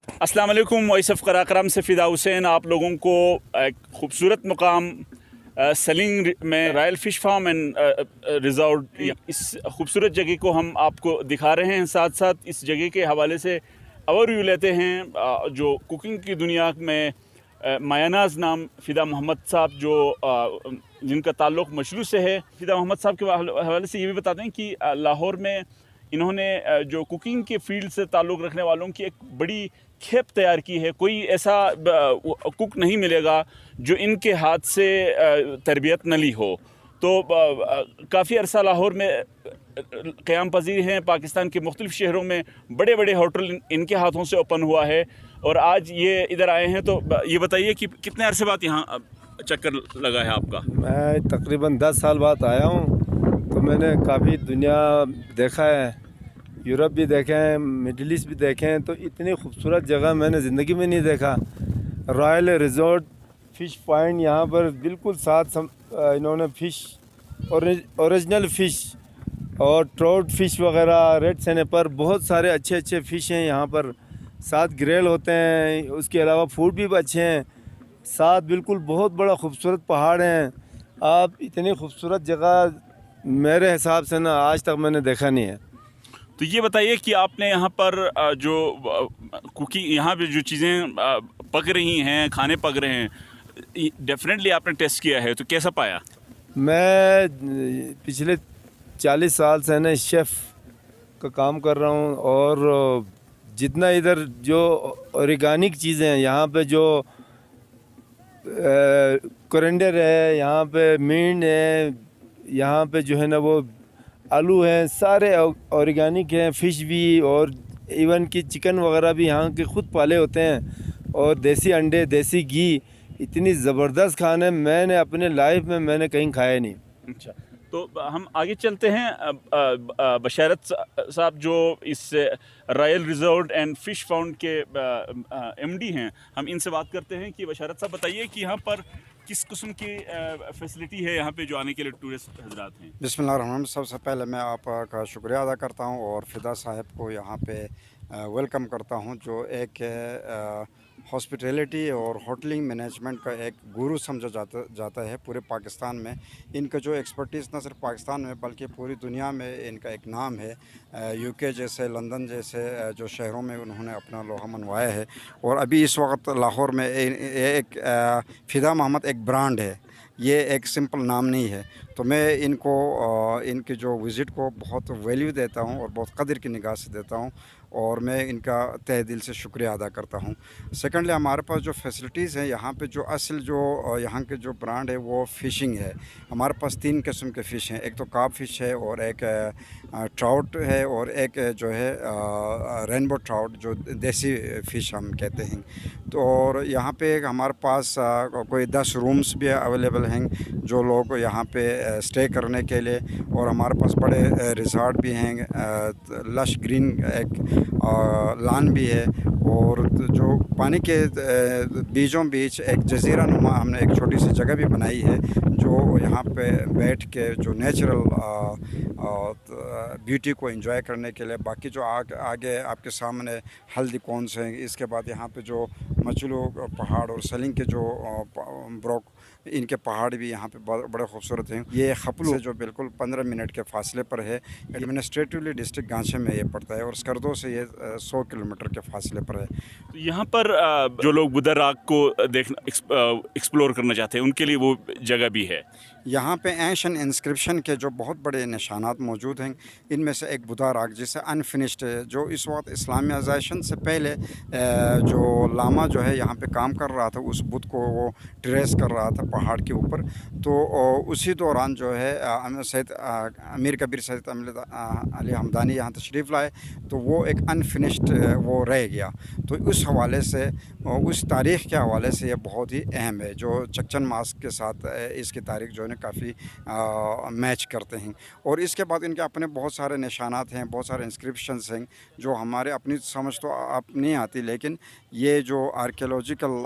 अस्सलाम वालेकुम। Voice of Karakoram से फ़िदा हुसैन आप लोगों को एक खूबसूरत मुकाम सलिंग में royal fish farm and resort, इस खूबसूरत जगह को हम आपको दिखा रहे हैं। साथ साथ इस जगह के हवाले से ओवरव्यू लेते हैं। जो कुकिंग की दुनिया में मायानाज़ नाम फ़िदा मोहम्मद साहब जिनका ताल्लुक़ मशरू से है। फ़िदा मोहम्मद साहब के हवाले से ये भी बता दें कि लाहौर में इन्होंने जो कुकिंग के फील्ड से ताल्लुक़ रखने वालों की एक बड़ी खेप तैयार की है। कोई ऐसा कुक नहीं मिलेगा जो इनके हाथ से तरबियत न ली हो। तो काफ़ी अरसा लाहौर में क़याम पज़ीर हैं। पाकिस्तान के मुख्तलिफ़ शहरों में बड़े बड़े होटल इनके हाथों से ओपन हुआ है और आज ये इधर आए हैं। तो ये बताइए कि कितने अरसे बाद यहाँ चक्कर लगा है आपका? मैं तकरीबन 10 साल बाद आया हूँ। तो मैंने काफ़ी दुनिया देखा है, यूरोप भी देखे हैं, मिडिल ईस्ट भी देखे हैं। तो इतनी खूबसूरत जगह मैंने ज़िंदगी में नहीं देखा। रॉयल रिज़ॉर्ट फ़िश पॉइंट, यहाँ पर बिल्कुल साथ इन्होंने फ़िश ओरिजिनल फ़िश और ट्राउट फ़िश वगैरह, रेड स्नैपर, बहुत सारे अच्छे अच्छे फ़िश हैं यहाँ पर। साथ ग्रिल होते हैं, उसके अलावा फूड भी अच्छे हैं। साथ बिल्कुल बहुत बड़ा खूबसूरत पहाड़ हैं। आप इतनी खूबसूरत जगह मेरे हिसाब से ना आज तक मैंने देखा नहीं है। तो ये बताइए कि आपने यहाँ पर जो कुकिंग, यहाँ पे जो चीज़ें पक रही हैं, खाने पक रहे हैं, डेफिनेटली आपने टेस्ट किया है, तो कैसा पाया? मैं पिछले 40 साल से ना शेफ़ का काम कर रहा हूँ और जितना इधर जो ऑर्गेनिक चीज़ें हैं, यहाँ पे जो कोरिएंडर है, यहाँ पे मीट है, यहाँ पे जो है ना वो आलू हैं, सारे ऑर्गेनिक हैं। फ़िश भी और इवन कि चिकन वगैरह भी यहाँ के खुद पाले होते हैं और देसी अंडे, देसी घी, इतनी ज़बरदस्त खाने मैंने अपने लाइफ में मैंने कहीं खाया नहीं। अच्छा, तो हम आगे चलते हैं। बशारत साहब जो इस royal resort and fish found के एमडी हैं, हम इनसे बात करते हैं कि बशारत साहब बताइए कि यहाँ पर किस किस्म की फैसिलिटी है यहाँ पे जो आने के लिए टूरिस्ट हजरात हैं? बिस्मिल्लाहिर्रहमानिर्रहीम। सबसे पहले मैं आपका शुक्रिया अदा करता हूँ और फ़िदा साहब को यहाँ पे वेलकम करता हूँ, जो एक हॉस्पिटैलिटी और होटलिंग मैनेजमेंट का एक गुरु समझा जाता है पूरे पाकिस्तान में। इनका जो एक्सपर्टीज़ न सिर्फ पाकिस्तान में बल्कि पूरी दुनिया में इनका एक नाम है। यूके जैसे, लंदन जैसे जो शहरों में उन्होंने अपना लोहा मनवाया है। और अभी इस वक्त लाहौर में एक फ़िदा मोहम्मद एक ब्रांड है, ये एक सिंपल नाम नहीं है। तो मैं इनके जो विज़िट को बहुत वैल्यू देता हूँ और बहुत कदर की निगाह से देता हूँ और मैं इनका तहे दिल से शुक्रिया अदा करता हूँ। सेकेंडली, हमारे पास जो फैसिलिटीज़ हैं यहाँ पे, जो असल जो यहाँ के जो ब्रांड है वो फ़िशिंग है। हमारे पास 3 किस्म के फ़िश हैं। एक तो कार्प फ़िश है और एक ट्राउट है और एक जो है रेनबो ट्राउट, जो देसी फ़िश हम कहते हैं। तो और यहाँ पे हमारे पास कोई 10 रूम्स भी अवेलेबल हैं जो लोग यहाँ पे स्टे करने के लिए। और हमारे पास बड़े रिज़ॉर्ट भी हैं, लश ग्रीन एक लान भी है और जो पानी के बीचों बीच एक जज़ीरा नुमा हमने एक छोटी सी जगह भी बनाई है, जो यहाँ पे बैठ के जो नेचुरल ब्यूटी को एंजॉय करने के लिए। बाकी जो आगे आपके सामने हल्दी कॉन्स हैं, इसके बाद यहाँ पे जो मचलू पहाड़ और सलिंग के जो ब्रोक, इनके पहाड़ भी यहाँ पे बड़े खूबसूरत हैं। ये खपलू से जो बिल्कुल 15 मिनट के फासले पर है। एडमिनिस्ट्रेटिवली डिस्ट्रिक्ट गांचे में ये पड़ता है और स्कर्दो से ये 100 किलोमीटर के फासले पर है। तो यहाँ पर जो लोग बुदर राग को देखना एक्सप्लोर करना चाहते हैं उनके लिए वो जगह भी है। यहाँ पे एंशन इंस्क्रिप्शन के जो बहुत बड़े निशानात मौजूद हैं, इनमें से एक बुदा राग जिसे अनफिनिश्ड है, जो इस वक्त इस्लामियाइजेशन से पहले जो लामा जो है यहाँ पे काम कर रहा था, उस बुत को वो ट्रेस कर रहा था पहाड़ के ऊपर। तो उसी दौरान जो है अमीर कबीर सैयद अली हमदानी यहाँ तशरीफ़ लाए, तो वो एक अनफिनिश्ड वो रह गया। तो उस हवाले से, उस तारीख़ के हवाले से ये बहुत ही अहम है। जो चकचन मास्क के साथ इसकी तारीख़ जो है काफ़ी मैच करते हैं। और इसके बाद इनके अपने बहुत सारे निशानात हैं, बहुत सारे इंस्क्रिप्शंस हैं जो हमारे अपनी समझ तो आप नहीं आती, लेकिन ये जो आर्कियोलॉजिकल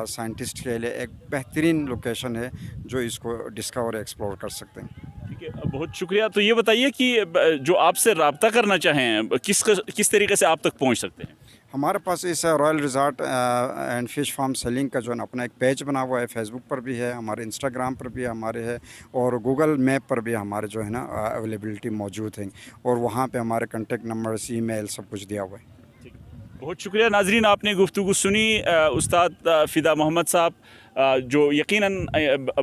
साइंटिस्ट के लिए एक बेहतरीन लोकेशन है जो इसको डिस्कवर एक्सप्लोर कर सकते हैं। ठीक है, बहुत शुक्रिया। तो ये बताइए कि जो आपसे रब्ता करना चाहें किस तरीके से आप तक पहुंच सकते हैं? हमारे पास इस royal resort and fish farm सेलिंग का जो है ना अपना एक पेज बना हुआ है, फेसबुक पर भी है, हमारे इंस्टाग्राम पर भी हमारे है, और गूगल मैप पर भी हमारे जो है ना अवेलेबिलिटी मौजूद है, और वहाँ पे हमारे कॉन्टेक्ट नंबर्स, ईमेल सब कुछ दिया हुआ है। बहुत शुक्रिया नाजरीन, आपने गुफ्तगू सुनी उस्ताद फ़िदा मोहम्मद साहब, जो यकीनन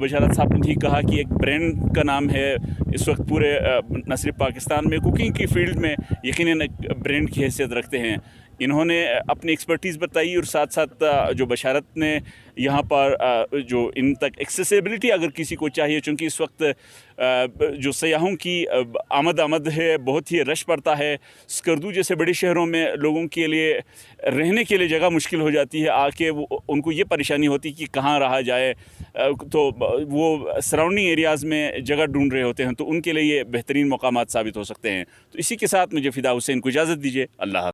बशारत साहब ने ठीक कहा कि एक ब्रांड का नाम है इस वक्त पूरे न सिर्फ पाकिस्तान में कुकिंग की फील्ड में यकीनन एक ब्रांड की हैसियत रखते हैं। इन्होंने अपनी एक्सपर्टीज़ बताई और साथ साथ जो बशारत ने यहाँ पर जो इन तक एक्सेसिबिलिटी अगर किसी को चाहिए, चूँकि इस वक्त जो सयाहों की आमद है, बहुत ही रश पड़ता है। स्कर्दू जैसे बड़े शहरों में लोगों के लिए रहने के लिए जगह मुश्किल हो जाती है, आके उनको ये परेशानी होती कि कहाँ रहा जाए, तो वो सराउंडिंग एरियाज़ में जगह ढूंढ रहे होते हैं, तो उनके लिए ये बेहतरीन मकामात साबित हो सकते हैं। तो इसी के साथ मुझे फ़िदा हुसैन को इजाज़त दीजिए। अल्लाह।